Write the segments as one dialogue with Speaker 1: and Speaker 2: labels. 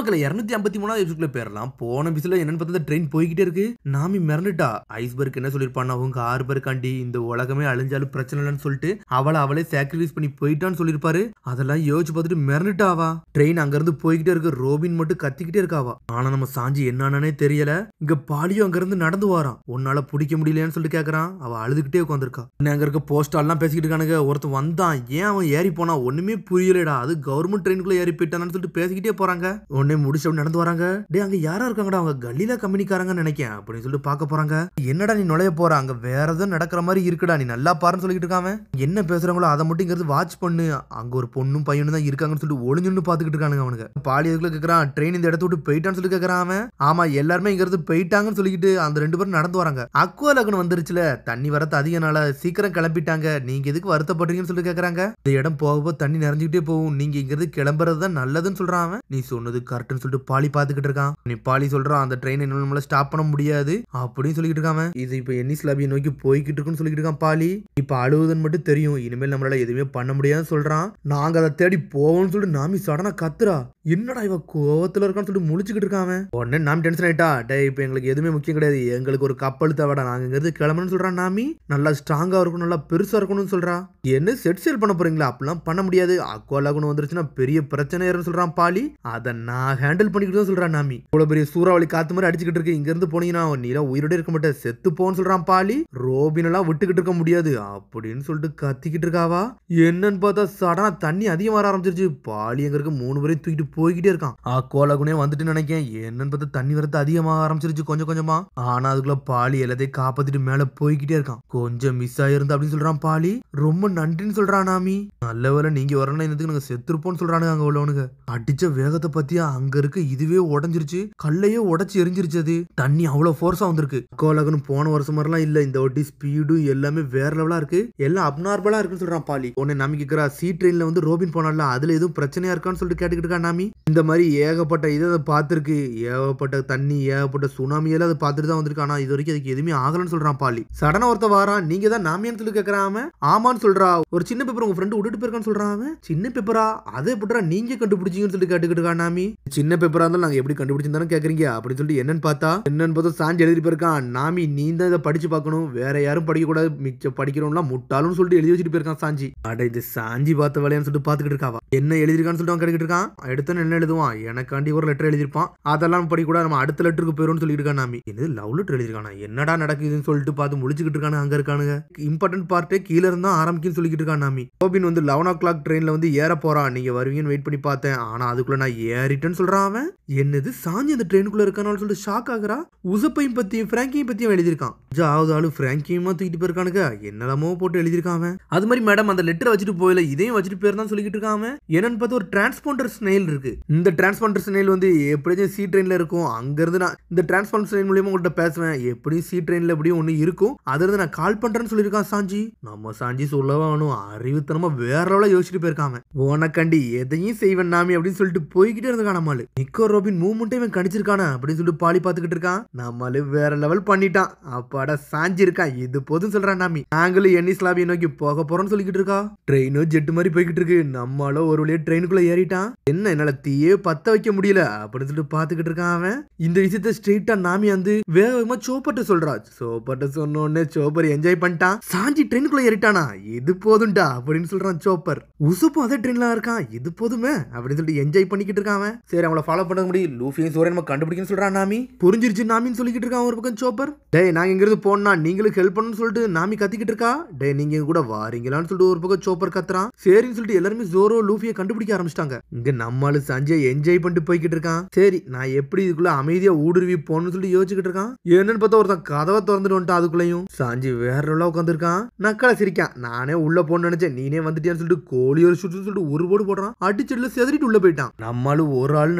Speaker 1: மக்களே 253வது எபிசோட்ல பேரலாம். போன எபிசோட்ல என்னன்னு பார்த்தா ட்ரெயின் போய்கிட்டே இருக்கு. நாமி மிரண்டுட்டா. ஐஸ்பர்க் என்ன சொல்லிருப்பான், அவங்க 6 பேருக்காண்டி இந்த உலகமே அழிஞ்சாலும் பிரச்சனை இல்லைன்னு சொல்லிட்டு அவளே சாக்ரிஃபைஸ் பண்ணி போயிட்டான்னு சொல்லிருப்பாரு. அதெல்லாம் யோசிச்சு பார்த்துட்டு மிரண்டுட்டாவா. ட்ரெயின் அங்க இருந்து போய்கிட்டே இருக்கு. ரோபின் மட்டும் கத்திக்கிட்டே இருக்காவா. ஆனா நம்ம சாஞ்சி என்னன்னே தெரியல. இங்க பாலியும் அங்க இருந்து நடந்து வாரான். உன்னால பிடிக்க முடியலன்னு சொல்லிட்டு கேக்குறான். அவ அழுதுகிட்டே உட்காந்துருக்கா. அங்க இருக்க போஸ்டால்லாம் பேசிக்கிட்டு இருக்கானுங்க. ஒருத்தன் வந்தான், ஏன் அவன் ஏறி போனா ஒண்ணுமே புரியலடா. அது கவர்மெண்ட் ட்ரெயினுக்குள்ள ஏறி போயிட்டான்னு சொல்லிட்டு பேசிக்கிட்டே போறாங்க. உடனே முடிச்சு நடந்து வராங்க. டே அங்க யாரா இருக்காங்கடா, அவங்க கல்லில கம்பெனிக்காரங்கன்னு நினைக்கேன் அப்படின்னு சொல்லிட்டு பாக்க போறாங்க. என்னடா நீ நுழைய போற, அங்க வேற எதுவும் நடக்கிற மாதிரி இருக்குடா, நீ நல்லா பாருன்னு சொல்லிட்டு இருக்காங்க. என்ன பேசுறாங்களோ அதை மட்டும் இங்க வாட்ச் பண்ணு. அங்க ஒரு பொண்ணும் பையனும் தான் இருக்காங்கன்னு சொல்லிட்டு ஒளிஞ்சுன்னு பாத்துக்கிட்டு இருக்கானுங்க. அவனுக்கு பாலி எதுக்குள்ள கேக்குறான், ட்ரெயின் இந்த இடத்த விட்டு போயிட்டான்னு சொல்லி கேக்குறான் அவன். ஆமா எல்லாருமே இங்க இருந்து போயிட்டாங்கன்னு சொல்லிக்கிட்டு அந்த 2 பேரும் நடந்து வராங்க. அக்குவா லக்னம் வந்துருச்சுல, தண்ணி வரத்து அதிக நாள சீக்கிரம் கிளம்பிட்டாங்க, நீங்க எதுக்கு வருத்தப்படுறீங்கன்னு சொல்லி கேக்குறாங்க. இந்த இடம் போக தண்ணி நிறைஞ்சுக்கிட்டே போகும், நீங்க இங்க இருந்து கிளம்புறதுதான் நல்லதுன்னு சொல்றான் அவன். நீ சொன்னது கரெக்ட்னு சொல்லிட்டு பாலி பாத்துக்கிட்டு இருக்கான். நீ பாலி சொல்றான், அந்த ட்ரெயின் நம்மளால ஸ்டாப் பண்ண முடியாது அப்படின்னு சொல்லிட்டு இருக்காம. இது இப்ப என்னிஸ் லாபியை நோக்கி போய்கிட்டு இருக்குன்னு சொல்லிட்டு இருக்கான் பாலி. இப்ப அழுவுதுன்னு மட்டும் தெரியும், இனிமேல் நம்மளால எதுவுமே பண்ண முடியாதுன்னு சொல்றான். நாங்க அதை தேடி போவோம்னு சொல்லிட்டு நாமி சடனா கத்துறா. என்னடா இவ கோவத்துல இருக்கான்னு சொல்லிட்டு முழிச்சுக்கிட்டு இருக்கான். உடனே நாமி டென்ஷன் ஆயிட்டா. டே இப்ப எங்களுக்கு எதுவுமே முக்கியம் கிடையாது, எங்களுக்கு ஒரு கப்பல் தேவைடா, நாங்க இங்க இருந்து கிளம்பணும்னு சொல்றான். நாமி நல்லா ஸ்ட்ராங்கா இருக்கணும், நல்லா பெருசா இருக்கணும்னு சொல்றா. என்ன செட் சேல் பண்ண போறீங்களா, அப்படிலாம் பண்ண முடியாது, அக்குவா லக்னம் வந்துருச்சுன்னா பெரிய பிரச்சனை ஏறும்னு சொல்றான் பாலி. அதை நான் ஹேண்டில் பண்ணிக்கிட்டு தான் சொல்றான் நாமி. இவ்வளவு பெரிய சூறாவளி காத்து மாதிரி அடிச்சுக்கிட்டு இருக்கு, இங்க இருந்து போனீங்கன்னா நீலாம் உயிரோட இருக்க மாட்டேன், செத்து போன்னு சொல்றான் பாலி. ரோபின் எல்லாம் விட்டுக்கிட்டு இருக்க முடியாது அப்படின்னு சொல்லிட்டு கத்திக்கிட்டு இருக்காவா. என்னன்னு பார்த்தா சடனா தண்ணி அதிகம் வர ஆரம்பிச்சிருச்சு. பாலி எங்க இருக்க 3 பேரையும் தூக்கிட்டு போய்கிட்டே இருக்கான். அக்குவா லக்னே வந்துட்டு நினைக்கேன். என்னன்னு பார்த்தா தண்ணி வரத்து அதிகமாக ஆரம்பிச்சிருச்சு கொஞ்சம் கொஞ்சமா. ஆனா அதுக்குள்ள பாலி எல்லாத்தையும் காப்பாத்திட்டு மேல போய்கிட்டே இருக்கான். கொஞ்சம் மிஸ் ஆயிருந்தா அப்படின்னு சொல்றான் பாலி. ரொம்ப நன்றின்னு சொல்றான் நாமி. நல்ல வேலை நீங்க வரணும், என்னத்துக்கு நாங்க செத்துருப்போம்னு சொல்றானுங்க அங்க உள்ளவனுங்க. அடிச்ச வேகத்தை பத்தியா, அங்க இருக்க இதுவே உடஞ்சிருச்சு, கல்லையே உடைச்சு எரிஞ்சிருச்சு. அது தண்ணி அவ்வளவு ஃபோர்ஸா வந்திருக்கு. அக்குவா லக்னம் போன வருஷம் மாதிரிலாம் இல்ல, இந்த வாட்டி ஸ்பீடு எல்லாமே வேற லெவலா இருக்கு, எல்லாம் அப்நார்மலா இருக்குன்னு சொல்றான் பாலி. உடனே நாமி கேக்குறா, சி ட்ரெயின்ல வந்து ரோபின் போனால அதுல எதுவும் பிரச்சனையா இருக்கான்னு சொல்லிட்டு கேட்டுக்கிட்டு இருக்கா நாமி. இந்த மாதிரி ஏகப்பட்ட இதை பார்த்திருக்கு, ஏகப்பட்ட தண்ணி ஏகப்பட்ட சுனாமி எல்லாம் அதை பார்த்துட்டு தான் வந்திருக்கு, ஆனா இது வரைக்கும் அதுக்கு எதுவுமே ஆகலன்னு சொல்றான் பாலி. சடனா ஒருத்த வாரான், நீங்க தான் நாமியான்னு சொல்லி கேக்குறான். ஆமான்னு சொல்றா. ஒரு சின்ன பேப்பர் உங்க ஃப்ரெண்ட் விட்டுட்டு போயிருக்கான்னு சொல்றான். சின்ன பேப்பரா, அதே எப்படா நீங்க கண்டுபிடிச்சீங்கன்னு சொல்லி கேட்டுக்கிட்டு இருக்கா நாமி. சின்ன பேப்பரா இருந்தாலும் நாங்க எப்படி கண்டுபிடிச்சிருந்தாலும் கேக்குறீங்க அப்படின்னு சொல்லிட்டு என்னன்னு பார்த்தா சாஞ்சி எழுதி போயிருக்கான். நாமி நீ தான் இதை படிச்சு பார்க்கணும், வேற யாரும் படிக்க கூடாது, மிச்ச படிக்கிறோம்லாம் முட்டாளுன்னு சொல்லிட்டு எழுதி வச்சுட்டு போயிருக்கான் சாஞ்சி. அட இது சாஞ்சி பார்த்த வேலையான்னு சொல்லிட்டு பாத்துக்கிட்டு இருக்காவா. என்ன எழுதிருக்கான்னு சொல்லிட்டு அவன் கேட்டுக்கிட்டு இருக்கான். அடுத்த என்ன எழுதுவான், எனக்காண்டி ஒரு லெட்டர் எழுதிருப்பான், அதெல்லாம் படிக்க கூட, நம்ம அடுத்த லெட்டருக்கு போயிரும் சொல்லிட்டு இருக்கான் நாமி. என்னது லவ் லெட்டர் எழுதிருக்கானா, என்னடா நடக்குதுன்னு சொல்லிட்டு பார்த்து முழிச்சுக்கிட்டு இருக்கானு. அங்க இருக்கானுங்க. இம்பார்ட்டன்ட் பார்ட்டே கீழ இருந்தா ஆரம்பிக்குன்னு சொல்லிட்டு இருக்கான் நாமி. ரோபின் வந்து 11 o'clock ட்ரெயின்ல வந்து ஏற போறான், நீங்க வருவீங்கன்னு வெயிட் பண்ணி பார்த்தேன், ஆனா அதுக்குள்ள நான் ஏறிட்டேன்னு சொல்றான் அவன். என்னது சாஞ்சி அந்த ட்ரெயினுக்குள்ள இருக்கானு சொல்லிட்டு ஷாக் ஆகுறா. உசப்பையும் பத்தியும் பிராங்கியும் பத்தியும் எழுதிருக்கான். ஜாவது ஆளு பிராங்கியுமா தூக்கிட்டு போயிருக்கானுங்க, என்னெல்லாமோ போட்டு எழுதிருக்கான். அது மாதிரி மேடம் அந்த லெட்டர் வச்சுட்டு போயில, இதையும் வச்சுட்டு போயிருந்தான் சொல்லிட்டு இருக்கான். என்னன்னு பார்த்து ஒரு டிரான்ஸ்பாண்டர் ஸ்னெயில் இருக்கு. இந்த டிரான்ஸ்பாண்டர் ஸ்னெயில் வந்து எப்படியும் சி ட்ரெயின்ல இருக்கும். அங்க இருந்து நான் இந்த டிரான்ஸ்பாண்டர் ஸ்னெயில் மூலமா உங்கள்கிட்ட பேசுவேன், எப்படியும் சி ட்ரெயின்ல எப்படியும் ஒண்ணு இருக்கும், அதுல இருந்து நான் கால் பண்றேன்னு சொல்லியிருக்கான் சாஞ்சி. நம்ம சாஞ்சி சொல்லவா வேணும், அறிவுத்தனமா வேற லெவலா யோசிச்சுட்டு போயிருக்காங்க. உனக்கண்டி எதையும் செய்வேன் நாமி அப்படின்னு சொல்லிட்டு போய்கிட்டே இருக்கான். நம்மளு நிக்கோ ரோபின் மூவ்மெண்ட்டே இவன் கணிச்சிருக்கானா அப்படின்னு சொல்லிட்டு பாலி பாத்துக்கிட்டு இருக்கான். நம்மளு வேற லெவல் பண்ணிட்டான். அப்பாடா சாஞ்சி இருக்கான், இது போதும் சொல்றான் நாமி. நாங்களும் என்னிஸ் லாபியை நோக்கி போக போறோம்னு சொல்லிக்கிட்டு இருக்கா. ட்ரெயினோ ஜெட் மாதிரி போய்கிட்டு இருக்கு. நம்மளோ ஒரு வழியா ட்ரெயினுக்குள்ள ஏறிட்டான். என்ன என்னால தீயே பத்த வைக்க முடியல அப்படின்னு சொல்லிட்டு பாத்துக்கிட்டு இருக்கான் அவன். இந்த விஷயத்த ஸ்ட்ரெயிட்டா நாமி வந்து வேகமா சோப்பர்ட்ட சொல்றா. சோப்பர்ட்ட சொன்ன உடனே சோப்பர் என்ஜாய் பண்ணிட்டான். சாஞ்சி ட்ரெயினுக்குள்ள ஏறிட்டானா, இது போதும்டா அப்படின்னு சொல்றான் சோப்பர். உசுப்பும் அதே ட்ரெயின்ல இருக்கான், இது போதுமே அப்படின்னு சொல்லிட்டு என்ஜாய் பண்ணிக்கிட்டு இருக்கான் அவன். சரி அவளை ஃபாலோ பண்ண முடியும், லூஃபியும் சோரன் நம்ம கண்டுபிடிக்கணும்னு சொல்றான் நாமி. புரிஞ்சிருச்சு நாமின்னு சொல்லிக்கிட்டு இருக்கான் ஒரு பக்கம் சோப்பர். டே நாங்க இங்க இருந்து போனா நீங்களும் ஹெல்ப் பண்ணணும்னு சொல்லிட்டு நாமி கத்திக்கிட்டு இருக்கா. டே நீங்க கூட வாரீங்களான்னு சொல்லிட்டு ஒரு பக்கம் சோப்பர் கத்துறான். சரின்னு சொல்லிட்டு எல்லாருமே ஜோரோ லூஃபியை கண்டுபிடிக்க ஆரம்பிச்சிட்டாங்க. இங்க நம்மளு சஞ்சய் என்ஜாய் பண்ணிட்டு போய்கிட்டு இருக்கான். சரி நான் எப்படி இதுக்குள்ள அமைதியா ஊடுருவி போகணும்னு சொல்லிட்டு யோசிச்சுக்கிட்டு இருக்கான். என்னன்னு பார்த்தா ஒருத்தன் கதவை திறந்துட்டு வந்துட்டான். அதுக்குள்ளயும் சாஞ்சி வேற உட்காந்து இருக்கான். நக்கலை சிரிக்கான். நானே உள்ள போன்னு நினைச்சேன், நீனே வந்துட்டியான்னு சொல்லிட்டு கோழி ஒரு சுட்டு சொல்லிட்டு ஒரு போடு போடுறான். அடிச்செடுல செதறிட்டு உள்ள போயிட்டான். நம்மளும் ஒரு ஆள்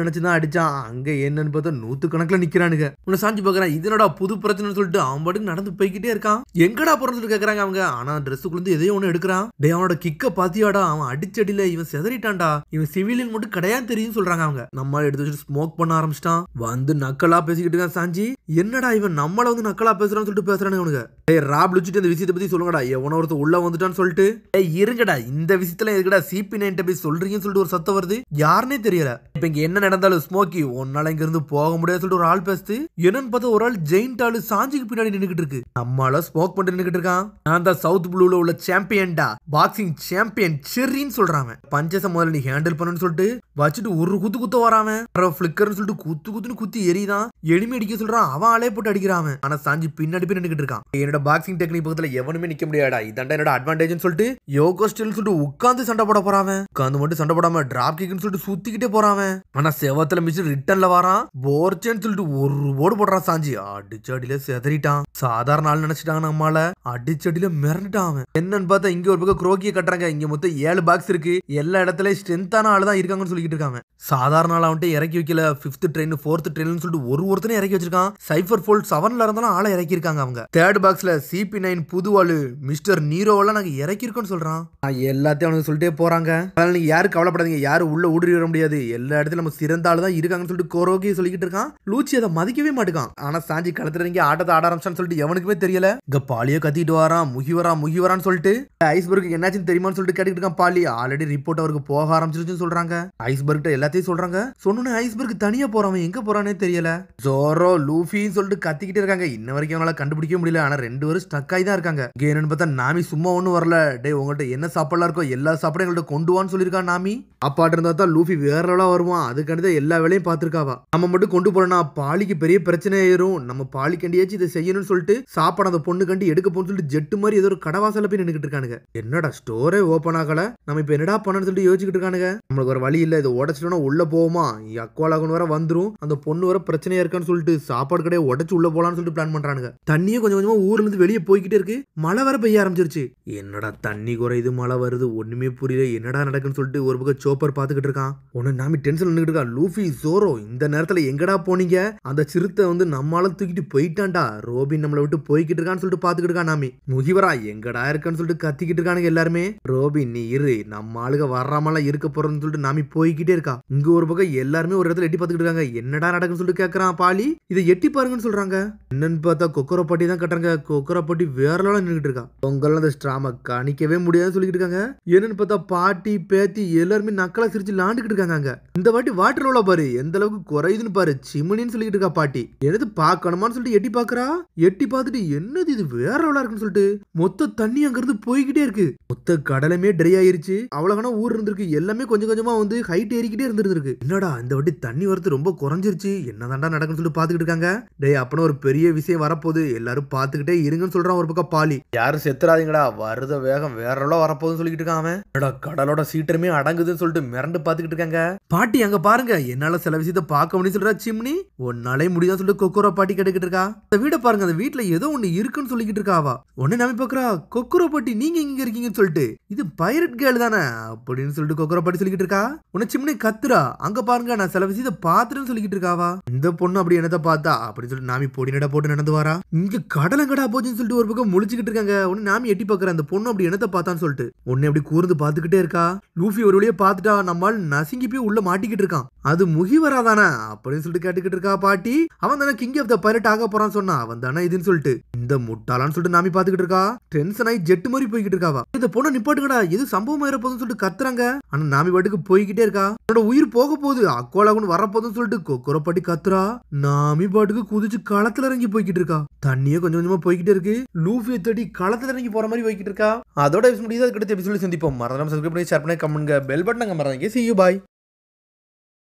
Speaker 1: நினைச்சுதான் அடிச்சான். அங்க என்னன்னு பார்த்தா 100 கணக்குல நிக்கிறானுங்க. உன்னை சாஞ்சி பாக்குறான், இதனடா புது பிரச்சனை சொல்லிட்டு அவன் பாட்டுக்கு நடந்து போய்கிட்டே இருக்கான். எங்கடா போறன்னு கேக்குறாங்க அவங்க. ஆனா ட்ரெஸ்ஸுக்குள்ள எதையோ ஒண்ணு எடுக்கிறான். டே அவனோட கிக்க பாத்தியாடா, அவன் அடிச்சடியில இவன் செதறிட்டான்டா, இவன் சிவிலியன் மட்டும் கிடையாது தெரியும் சொல்றாங்க அவங்க. நம்ம எடுத்து வச்சுட்டு ஸ்மோக் பண்ண ஆரம்பிச்சிட்டான். வந்து நக்கலா பேசிக்கிட்டு இருக்கான் சாஞ்சி. என்னடா இவன் நம்மள வந்து நக்கலா பேசுறான்னு சொல்லிட்டு பேசுறானுங்க அவனுங்க. டேய் ராப் லுச்சிட்டு இந்த விஷயத்தை பத்தி சொல்லுங்கடா, எவனோ ஒருத்தர் உள்ள வந்துட்டான்னு சொல்லிட்டு. டேய் இருங்கடா, இந்த விஷயத்துல எதுக்குடா CP9 போய் சொல்றீங்கன்னு சொல்லிட்டு ஒரு சத்தம் வருது. யாருன்னே தெரியல. இப்ப இங்க என்ன நடந்தாலும் ஸ்மோக்கி உன்னால இங்க இருந்து போக முடியாது சொல்லிட்டு ஒரு ஆள் பேசுது. என்னன்னு பார்த்தா ஒரு ஆள் ஜெயிண்ட் ஆளு சாஞ்சிக்கு பின்னாடி நின்னுகிட்டு இருக்கு. நம்மளால ஸ்மோக் பண்ணிட்டு நின்னுகிட்டு இருக்கான். நான் தான் சவுத் ப்ளூல உள்ள சாம்பியன்டா, பாக்ஸிங் சாம்பியன் செர்ரின்னு சொல்றான். பஞ்சச முதல்ல நீ ஹேண்டில் பண்ணு சொல்லிட்டு வச்சுட்டு ஒரு குத்து வராம பிளிக்கர்னு சொல்லிட்டு குத்துன்னு குத்தி எரிதான். எளிமை அடிக்க சொல்றான். அவன் ஆளே போட்டு அடிக்கிறான். ஆனா சாஞ்சி பின்னாடி போய் நின்னுகிட்டு இருக்கான். என்னோட பாக்ஸிங் டெக்னிக் பக்கத்துல எவனுமே நிக்க முடியாடா, இதாண்டா என்னோட அட்வான்டேஜ் சொல்லிட்டு யோகோ ஸ்டைல் சொல்லிட்டு உட்கார்ந்து சண்டை போட போறான். உட்கார்ந்து மட்டும் சண்டை போடாம டிராப் கிக்னு சொல்லிட்டு சுத்திக்கிட்டே போறான். ஆனா செவத்துல மிச்சு ரிட்டர்ன்ல வரான். போர்ச்சேன்னு சொல்லிட்டு ஒரு ஓடு போடுறான். சாஞ்சி அடிச்சடியில செதறிட்டான். சாதாரண ஆள் நினைச்சிட்டாங்க நம்மால. அடிச்சடியில மிரண்டுட்டான். என்னன்னு பார்த்தா இங்க ஒரு பக்கம் குரோக்கிய கட்டுறாங்க. இங்க மொத்தம் 7 பாக்ஸ் இருக்கு. எல்லா இடத்துல ஸ்ட்ரென்த்தான ஆள் தான் இருக்காங்கன்னு சொல்லிட்டு இருக்காங்க. சாதாரண ஆள் அவன்ட்டு இறக்கி வைக்கல. 5th ட்ரெயின் 4th ட்ரெயின் சொல்லிட்டு ஒருத்தனையும் இறக்கி வச்சிருக்கான். சைபர் ஃபோல்ட் 7ல இருந்தாலும் ஆளை இறக்கி இருக்காங்க அவங்க. 3rd பாக்ஸ்ல CP9 புதுவாளு மிஸ்டர் நீரோவெல்லாம் நாங்க இறக்கி இருக்கோம்னு சொல்றான். எல்லாத்தையும் அவனுக்கு சொல்லிட்டே போறாங்க. அதனால நீங்க யாரும் கவலைப்படாதீங்க, யாரும் உள்ள ஊடுருவி வர முடியாது, எல்லா இடத்துல நம்ம சிறந்த ஆளு தான் இருக்காங்கன்னு சொல்லிட்டு கோரோகி சொல்லிக்கிட்டு இருக்கான். லூச்சி அதை மதிக்கவே மாட்டுக்கான். ஆனா சாஞ்சி களத்துல இறங்கி ஆட்டத்தை ஆட ஆரம்பிச்சான்னு சொல்லிட்டு எவனுக்குமே தெரியல. இங்க பாலியோ கத்திட்டு வரான். முகிவரான்னு சொல்லிட்டு ஐஸ்பர்க் என்னாச்சுன்னு தெரியுமான்னு சொல்லிட்டு கேட்டுக்கிட்டு இருக்கான். பாலி ஆல்ரெடி ரிப்போர்ட் அவருக்கு போக ஆரம்பிச்சிருச்சுன்னு சொல்றாங்க. ஐஸ்பர்க் எல்லாத்தையும் சொல்றாங்க. சொன்ன ஐஸ்பர்க் தனியா போறவன் எங்க போறானே தெரியல. ஜோரோ லூஃபின்னு சொல்லிட்டு கத்திக்கிட்டே இருக்காங்க. இன்ன வரைக்கும் அவனால கண்டுபிடிக்க முடியல. ஆனா 2 பேரும் ஸ்டக் ஆகி தான் இருக்காங்க. என்னன்னு பார்த்தா நாமி சும்மா ஒண்ணும் வரல. டே உங்கள்ட்ட என்ன சாப்பாடுலாம் இருக்கோ எல்லா சாப்பாடும் எங்கள்ட்ட கொண்டு வான்னு சொல்லியிருக்கான். நாமி அப்பாட்டு இருந்தா தான் லூஃபி வேற லெவலா வருவான். அதுக்காண்டி எல்லா வேலையும் பார்த்திருக்காவா. நம்ம மட்டும் கொண்டு போறோம்னா பாலிக்கு பெரிய பிரச்சனை ஏறும். நம்ம பாலிக்கண்டியாச்சும் இதை செய்யணும்னு சொல்லிட்டு சாப்பாடு அந்த பொண்ணு கண்டி எடுக்க போன்னு சொல்லிட்டு ஜெட்டு மாதிரி ஏதோ ஒரு கடவாசல போய் நின்னுக்கிட்டு இருக்கானுங்க. என்னடா ஸ்டோரே ஓபன் ஆகல, நம்ம இப்ப என்னடா பண்ணணும்னு சொல்லிட்டு யோசிச்சுட்டு இருக்கானுங்க. நம்மளுக்கு ஒரு வழி இல்ல, இதை உடச்சிட்டோம்னா உள்ள போவோமா, அக்வாலாகன் வர வந்துரும், அந்த பொண்ணு வர பிரச்சனையா இருக்கான்னு சொல்லிட்டு சாப்பாடு கடையை உடச்சு உள்ள போலான்னு சொல்லிட்டு பிளான் பண்றானுங்க. தண்ணியே கொஞ்சம் கொஞ்சமா ஊர்ல இருந்து வெளியே போய்கிட்டே இருக்கு. மழை வர பெய்ய ஆரம்பிச்சிருச்சு. என்னடா தண்ணி குறையுது மழை வருது ஒண்ணுமே புரியல, என்னடா நடக்குன்னு சொல்லிட்டு ஒரு பக்கம் சோப்பர் பாத்துக்கிட்டு இருக்கான். ஒன்னு நாமி டென்ஷன் நின்னுட்டு இருக்கா. லூஃபி ஜோரோ இந்த நேரத்துல எங்கடா போனீங்க, அந்த சிறுத்தை வந்து நம்மளால தூக்கிட்டு போயிட்டான்டா, ரோபின் நம்மளை விட்டு போய்கிட்டு இருக்கான்னு சொல்லிட்டு பாத்துக்கிட்டு இருக்கா. நாமி முகிவரா எங்கடா இருக்கான்னு சொல்லிட்டு கத்திக்கிட்டு இருக்கானுங்க எல்லாருமே. ரோபின் நீ இரு, நம்ம ஆளுக வர்றாமலாம் இருக்க போறோம்னு சொல்லிட்டு நாமி போய்கிட்டே இருக்கா. இங்க ஒரு பக்கம் எல்லாருமே ஒரு இடத்துல எட்டி பாத்துக்கிட்டு இருக்காங்க. என்னடா நடக்குன்னு சொல்லிட்டு கேக்குறான் பாலி. இதை எட்டி பாருங்கன்னு சொல்றாங்க. என்னன்னு பார்த்தா கொக்கரோ பாட்டி தான் கட்டுறாங்க. கொக்கரோ பாட்டி வேற லெவல்ல நின்னுட்டு இருக்கா. பொங்கல் அந்த ஸ்ட்ராம கணிக்கவே முடியாதுன்னு சொல்லிட்டு இருக்காங்க. என்னன்னு பார்த்தா பாட்டி பேத்தி எல்லாருமே நக்கலா சிரிச்சு லாண்டுகிட்டு இருக்காங்க. இந்த வாட்டி வாட்டர் லெவல பாரு எந்த அளவுக்கு குறையுதுன்னு பாரு, சிம்னின்னு சொல்லிட்டு இருக்கா பாட்டி. என்னது பாக்கணுமான்னு சொல்லிட்டு எட்டி பாக்குறா. எட்டி பார்த்துட்டு என்னது இது வேற லெவலா இருக்குன்னு சொல்லிட்டு மொத்த தண்ணி அங்க இருந்து போய்கிட்டே இருக்கு. மொத்த கடலுமே ட்ரை ஆயிருச்சு. அவ்வளவுனா ஊர் இருந்திருக்கு. எல்லாமே கொஞ்சம் கொஞ்சமா வந்து ஹைட் ஏறிக்கிட்டே இருந்திருக்கு. என்னடா இந்த வாட்டி தண்ணி வரது ரொம்ப குறைஞ்சிருச்சு, என்னதான்டா நடக்குன்னு சொல்லிட்டு பாத்துக்கிட்டு இருக்காங்க. டே அப்பனா ஒரு பெரிய விஷயம் வரப்போகுது, எல்லாரும் பாத்துக்கிட்டே இருங்கன்னு சொல்றான் ஒரு பக்கம் பாலி. யாரும் செத்துறாதீங்கடா, வருத வேகம் வேற லெவலா வரப்போகுதுன்னு சொல்லிட்டு இருக்கான் அவன். கடலோட சீட்டருமே அடங்குதுன்னு சொல்லிட்டு மிரண்டு பாத்துக்கிட்டு இருக்காங்க. பாட்டி அங்க பாருங்க, என்னால சில விஷயத்த பார்க்க முடியும் சொல்றா சிம்னி. ஒன்னாலே முடியாது சொல்லிட்டு கொக்கரோ பாட்டி கேட்டுக்கிட்டு இருக்கா. அந்த வீட பாருங்க, அந்த வீட்டுல ஏதோ ஒண்ணு இருக்குன்னு சொல்லிக்கிட்டு இருக்காவா. உடனே நாமி பாக்குறா, கொக்கரோ பாட்டி நீங்க இங்க இருக்கீங்கன்னு சொல்லிட்டு, இது பைரட் கேர்ள் தானே அப்படின்னு சொல்லிட்டு கொக்கரோ பாட்டி சொல்லிக்கிட்டு இருக்கா. உன்னை சிம்னி கத்துறா. அங்க பாருங்க நான் சில விஷயத்த பாத்துன்னு சொல்லிக்கிட்டு இருக்காவா. இந்த பொண்ணு அப்படி என்னத பார்த்தா அப்படின்னு சொல்லிட்டு நாமி பொடி நட போட்டு நடந்து வரா. இங்க கடலங்கடா போச்சுன்னு சொல்லிட்டு ஒரு பக்கம் முழிச்சுக்கிட்டு இருக்காங்க. உடனே நாமி எட்டி பாக்குற அந்த பொண்ணு அப்படி என்னத்த பார்த்தான்னு சொல்லிட்டு உன்னை அப்படி கூர்ந்து பாத்துக்கிட்டே இருக்கா. லூஃபி ஒரு வழியா பாத்துட்டா, நம்மால் நசுங்கி போய் உள்ள மாட்டிக்கிட்டு இருக்கான். அது முகிவராதானே அப்படின்னு சொல்லிட்டு கேட்டுக்கிட்டு இருக்கா பாட்டி. அவன் தானே கிங் ஆஃப் த பைரட் ஆக போறான்னு சொன்னா, அவன் தானே இதுன்னு சொல்லிட்டு இந்த முட்டாளான்னு சொல்லிட்டு நாமி பாத்துக்கிட்டு இருக்கா. டென்ஷன் ஆகி ஜெட் மாதிரி போய்கிட்டு இருக்காவா. இந்த பொண்ணை நிப்பாட்டுங்கடா, எது சம்பவம் ஆயிரப்போதுன்னு சொல்லிட்டு கத்துறாங்க. ஆனா நாமி பாட்டுக்கு போய்கிட்டே இருக்கா. என்னோட உயிர் போக போகுது, அக்கோலாகுன்னு வரப்போதுன்னு சொல்லிட்டு கொக்கரோ பாட்டி கத்துறா. நாமி பாட்டுக்கு குதிச்சு களத்துல இறங்கி போய்கிட்டு இருக்கா. தண்ணியே கொஞ்சம் கொஞ்சமா போய்கிட்டே இருக்கு. லூஃபியை தேடி களத்துல இறங்கி போற மாதிரி போய்கிட்டு இருக்கா. அதோட முடியாது. அடுத்த எபிசோட்ல சந்திப்போம். மறக்காம சப்ஸ்கிரைப் பண்ணி ஷேர் பண்ணி கமெண்ட் பெல் பட்டன் மறந்துங்க. See you, bye.